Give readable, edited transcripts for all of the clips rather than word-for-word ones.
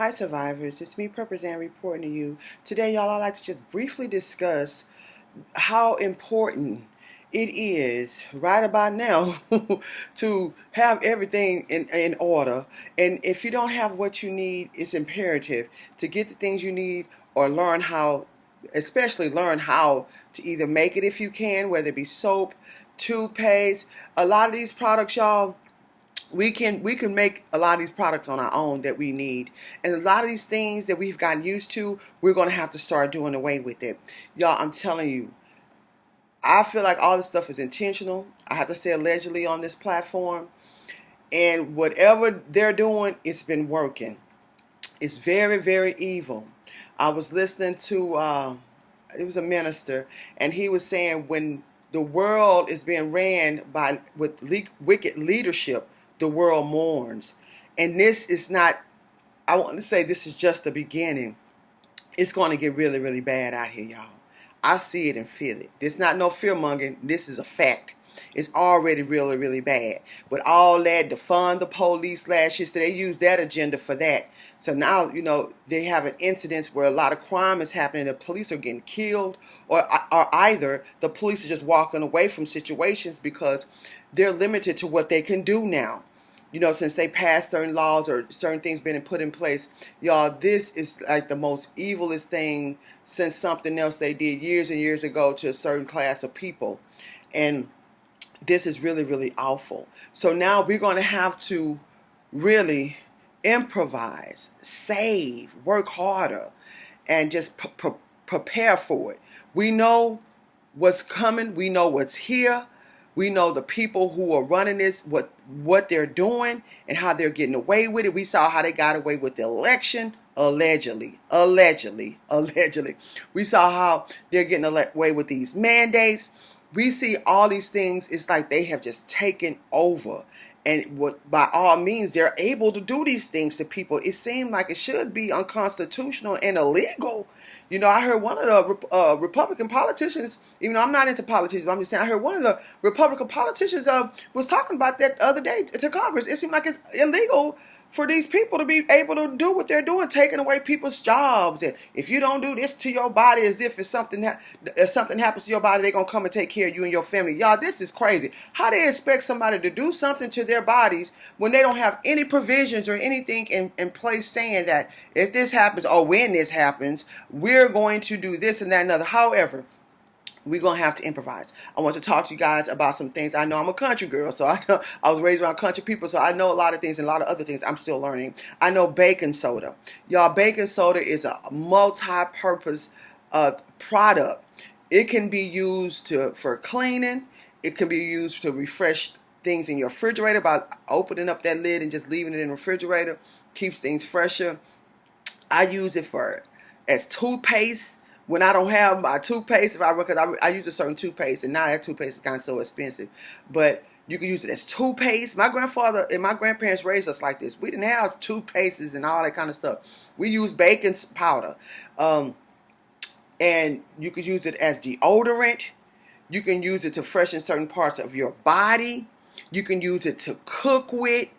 Hi survivors, it's me Purpose and reporting to you. Today y'all, I'd like to just briefly discuss how important it is right about now to have everything in order. And if you don't have what you need, it's imperative to get the things you need or learn how, especially learn how to either make it if you can, whether it be soap, toothpaste. A lot of these products, y'all, we can make a lot of these products on our own that we need, and a lot of these things that we've gotten used to, we're going to have to start doing away with it. Y'all, I'm telling you, I feel like all this stuff is intentional. I have to say allegedly on this platform, and whatever they're doing, it's been working. It's very, very evil. I was listening to it was a minister, and he was saying when the world is being ran by with wicked leadership, the world mourns. And this is not, I want to say this is just the beginning. It's going to get really, really bad out here, y'all. I see it and feel it. This not no fear mongering. This is a fact. It's already really, really bad. With all that, defund the police last year, so they used that agenda for that. So now, they have an incidents where a lot of crime is happening. The police are getting killed, or either the police are just walking away from situations because they're limited to what they can do now. Since they passed certain laws or certain things been put in place, y'all, this is like the most evilest thing since something else they did years and years ago to a certain class of people. And this is really, really awful. So now we're going to have to really improvise, save, work harder, and just prepare for it. We know what's coming. We know what's here. We know the people who are running this, what they're doing and how they're getting away with it. We saw how they got away with the election, allegedly. We saw how they're getting away with these mandates. We see all these things. It's like they have just taken over. And by all means, they're able to do these things to people. It seemed like it should be unconstitutional and illegal. I heard one of the Republican politicians, even though I'm not into politics, but I'm just saying, I heard one of the Republican politicians was talking about that the other day to Congress. It seemed like it's illegal for these people to be able to do what they're doing, taking away people's jobs. And if you don't do this to your body, as if something happens to your body, they're going to come and take care of you and your family. Y'all, this is crazy. How they expect somebody to do something to their bodies when they don't have any provisions or anything in place saying that if this happens or when this happens, we're going to do this and that and other. However, we're going to have to improvise. I want to talk to you guys about some things. I know I'm a country girl, so I know I was raised around country people, so I know a lot of things and a lot of other things I'm still learning. I know baking soda. Y'all, baking soda is a multi-purpose product. It can be used for cleaning. It can be used to refresh things in your refrigerator by opening up that lid and just leaving it in the refrigerator. Keeps things fresher. I use it as toothpaste. When I don't have my toothpaste, because I use a certain toothpaste, and now that toothpaste is gotten so expensive, but you can use it as toothpaste. My grandfather and my grandparents raised us like this. We didn't have toothpastes and all that kind of stuff. We used baking powder, and you could use it as deodorant. You can use it to freshen certain parts of your body. You can use it to cook with.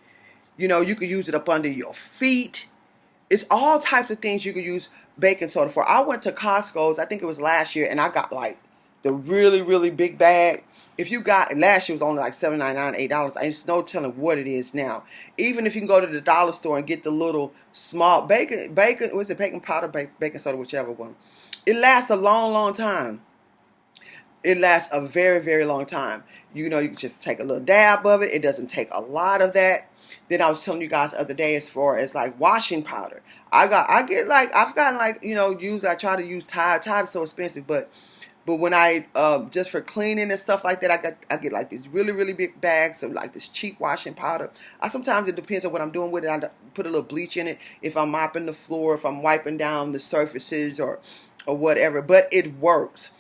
You can use it up under your feet. It's all types of things you could use baking soda for. I went to Costco's, I think it was last year, and I got like the really, really big bag. Last year was only like $7.99, $8. There's no telling what it is now. Even if you can go to the dollar store and get the little small baking powder, baking soda, whichever one. It lasts a long, long time. It lasts a very, very long time. You can just take a little dab of it. It doesn't take a lot of that. Then I was telling you guys the other day, as far as like washing powder, I try to use Tide. Tide is so expensive, but when I just for cleaning and stuff like that, I get like these really, really big bags of like this cheap washing powder. Sometimes it depends on what I'm doing with it. I put a little bleach in it if I'm mopping the floor, if I'm wiping down the surfaces or whatever. But it works.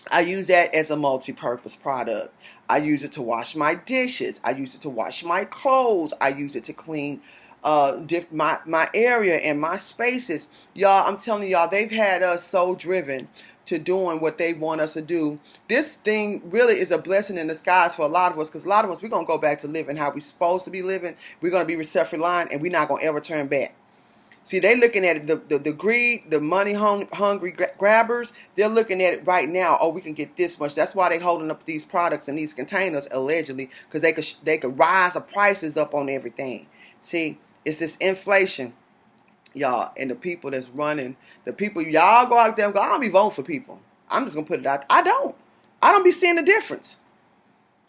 I use that as a multi-purpose product. I use it to wash my dishes. I use it to wash my clothes. I use it to clean my area and my spaces. Y'all, I'm telling y'all, they've had us so driven to doing what they want us to do. This thing really is a blessing in disguise for a lot of us, because a lot of us, we're going to go back to living how we're supposed to be living. We're going to be self-reliant, and we're not going to ever turn back. See, they looking at it, the greed, the money hungry grabbers, they're looking at it right now. Oh, we can get this much. That's why they holding up these products in these containers, allegedly, because they could rise the prices up on everything. See, it's this inflation, y'all, and the people that's running, the people, y'all go out there and go, I don't be voting for people. I'm just going to put it out. I don't be seeing the difference.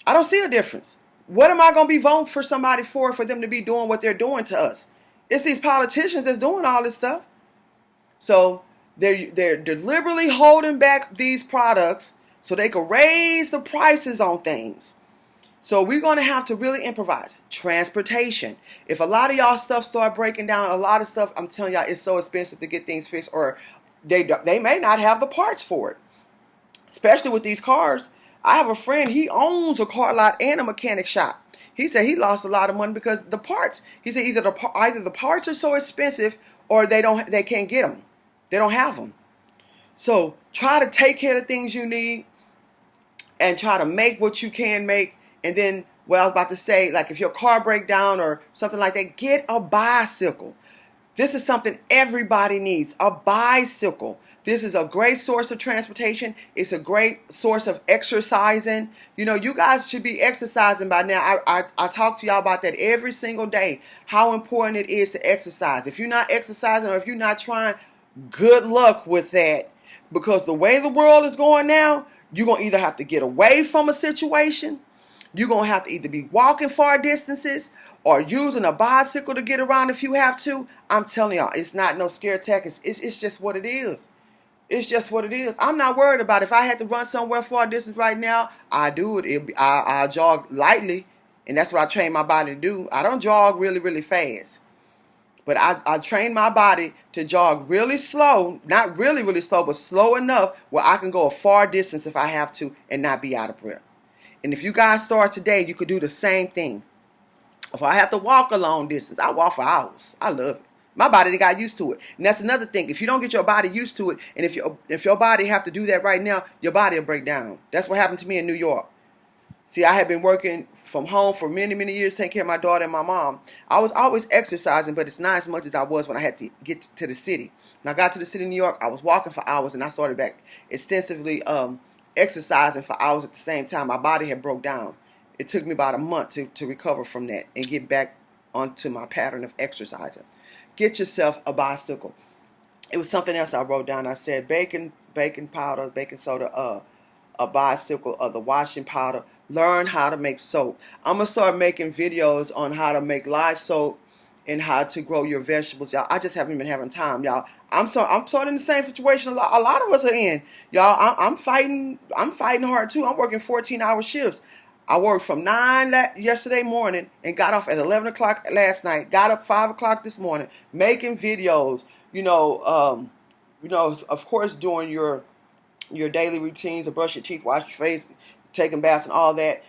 I don't see a difference. What am I going to be voting for somebody for them to be doing what they're doing to us? It's these politicians that's doing all this stuff. So they're deliberately holding back these products so they can raise the prices on things. So we're going to have to really improvise. Transportation. If a lot of y'all stuff start breaking down, a lot of stuff, I'm telling y'all, it's so expensive to get things fixed, or they may not have the parts for it. Especially with these cars. I have a friend, he owns a car lot and a mechanic shop. He said he lost a lot of money because the parts. He said either the parts are so expensive or they can't get them. They don't have them. So try to take care of the things you need and try to make what you can make. And then, what I was about to say, like if your car breaks down or something like that, get a bicycle. This is something everybody needs, a bicycle. This is a great source of transportation. It's a great source of exercising. You know, you guys should be exercising by now. I talk to y'all about that every single day, how important it is to exercise. If you're not exercising or if you're not trying, good luck with that. Because the way the world is going now, you're going to either have to get away from a situation, you're going to have to either be walking far distances or using a bicycle to get around if you have to. I'm telling y'all, it's not no scare tactics. It's just what it is. It's just what it is. I'm not worried about it. If I had to run somewhere far distance right now, I do it. I jog lightly, and that's what I train my body to do. I don't jog really, really fast. But I train my body to jog really slow, not really, really slow, but slow enough where I can go a far distance if I have to and not be out of breath. And if you guys start today, you could do the same thing. If I have to walk a long distance, I walk for hours. I love it. My body got used to it. And that's another thing. If you don't get your body used to it, and if your body have to do that right now, your body will break down. That's what happened to me in New York. See, I had been working from home for many, many years, taking care of my daughter and my mom. I was always exercising, but it's not as much as I was when I had to get to the city. When I got to the city of New York, I was walking for hours, and I started back extensively exercising for hours at the same time. My body had broke down. It took me about a month to recover from that and get back onto my pattern of exercising. Get yourself a bicycle. It was something else I wrote down. I said baking powder, baking soda, a bicycle, the washing powder. Learn how to make soap. I'm going to start making videos on how to make live soap and how to grow your vegetables, y'all. I just haven't been having time, y'all. I'm sort of in the same situation a lot of us are in, y'all. I'm fighting hard too. I'm working 14-hour shifts. I worked from 9 yesterday morning and got off at 11 o'clock last night. Got up 5 o'clock this morning, making videos. Of course, doing your daily routines, to brush your teeth, wash your face, taking baths and all that.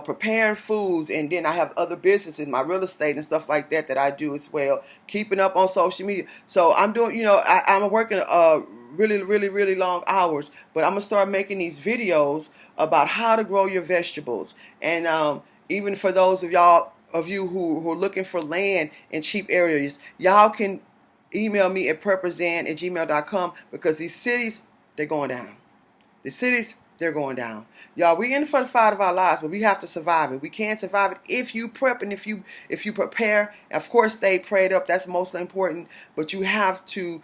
Preparing foods, and then I have other businesses, my real estate and stuff like that I do as well. Keeping up on social media. So I'm doing, I'm working really, really, really long hours, but I'm gonna start making these videos about how to grow your vegetables. And even for those of you who are looking for land in cheap areas, y'all can email me at prepperzan@gmail.com, because these cities, they're going down. The cities, they're going down. Y'all, we're in the fight of our lives, but we have to survive it. We can't survive it if you prep and if you prepare. Of course, stay prayed up. That's most important. But you have to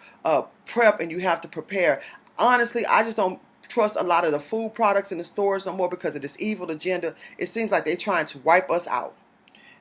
prep and you have to prepare. Honestly, I just don't trust a lot of the food products in the stores no more because of this evil agenda. It seems like they're trying to wipe us out.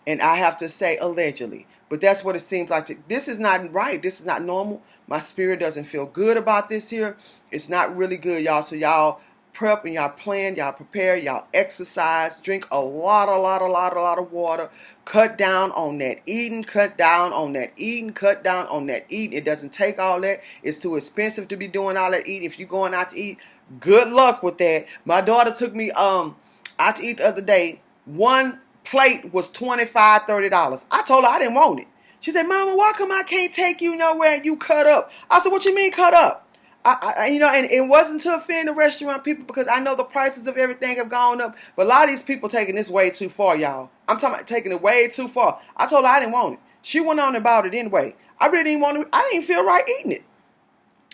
And I have to say, allegedly. But that's what it seems like. This is not right. This is not normal. My spirit doesn't feel good about this here. It's not really good, y'all. So y'all prep and y'all plan, y'all prepare, y'all exercise, drink a lot of water, cut down on that eating, cut down on that eating. It doesn't take all that. It's too expensive to be doing all that eating. If you're going out to eat, good luck with that. My daughter took me out to eat the other day. One plate was $25, $30. I told her I didn't want it. She said, Mama, why come I can't take you nowhere and you cut up? I said, what you mean cut up? And it wasn't to offend the restaurant people, because I know the prices of everything have gone up. But a lot of these people taking this way too far, y'all. I'm talking about taking it way too far. I told her I didn't want it. She went on about it anyway. I really didn't want to. I didn't feel right eating it.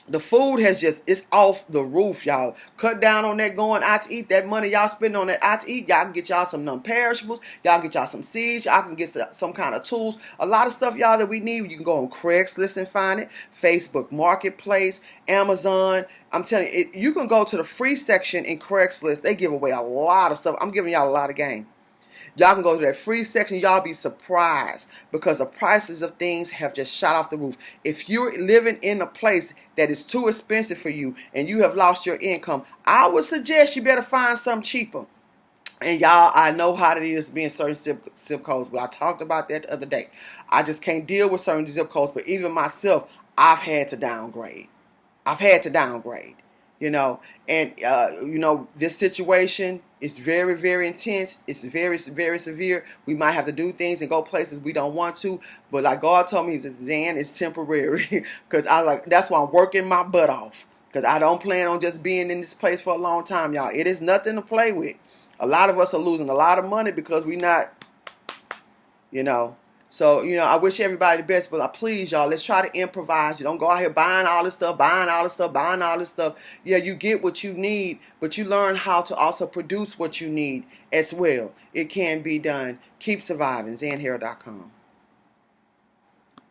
The food has it's off the roof, y'all. Cut down on that going out to eat. That money y'all spending on that out to eat, y'all can get y'all some non-perishables. Y'all get y'all some seeds. Y'all can get some kind of tools. A lot of stuff, y'all, that we need. You can go on Craigslist and find it. Facebook Marketplace, Amazon. I'm telling you, you can go to the free section in Craigslist. They give away a lot of stuff. I'm giving y'all a lot of game. Y'all can go to that free section. Y'all be surprised because the prices of things have just shot off the roof. If you're living in a place that is too expensive for you and you have lost your income, I would suggest you better find something cheaper. And y'all, I know how it is being certain zip codes, but I talked about that the other day. I just can't deal with certain zip codes, but even myself, I've had to downgrade. I've had to downgrade, you know, and, this situation is very, very intense. It's very, very severe. We might have to do things and go places we don't want to, but like God told me, He says, Zan, it's temporary, because I was like, that's why I'm working my butt off, because I don't plan on just being in this place for a long time, y'all. It is nothing to play with. A lot of us are losing a lot of money because we're not, So, I wish everybody the best, but please, y'all, let's try to improvise. You don't go out here buying all this stuff, buying all this stuff. Yeah, you get what you need, but you learn how to also produce what you need as well. It can be done. Keep surviving. ZanHero.com.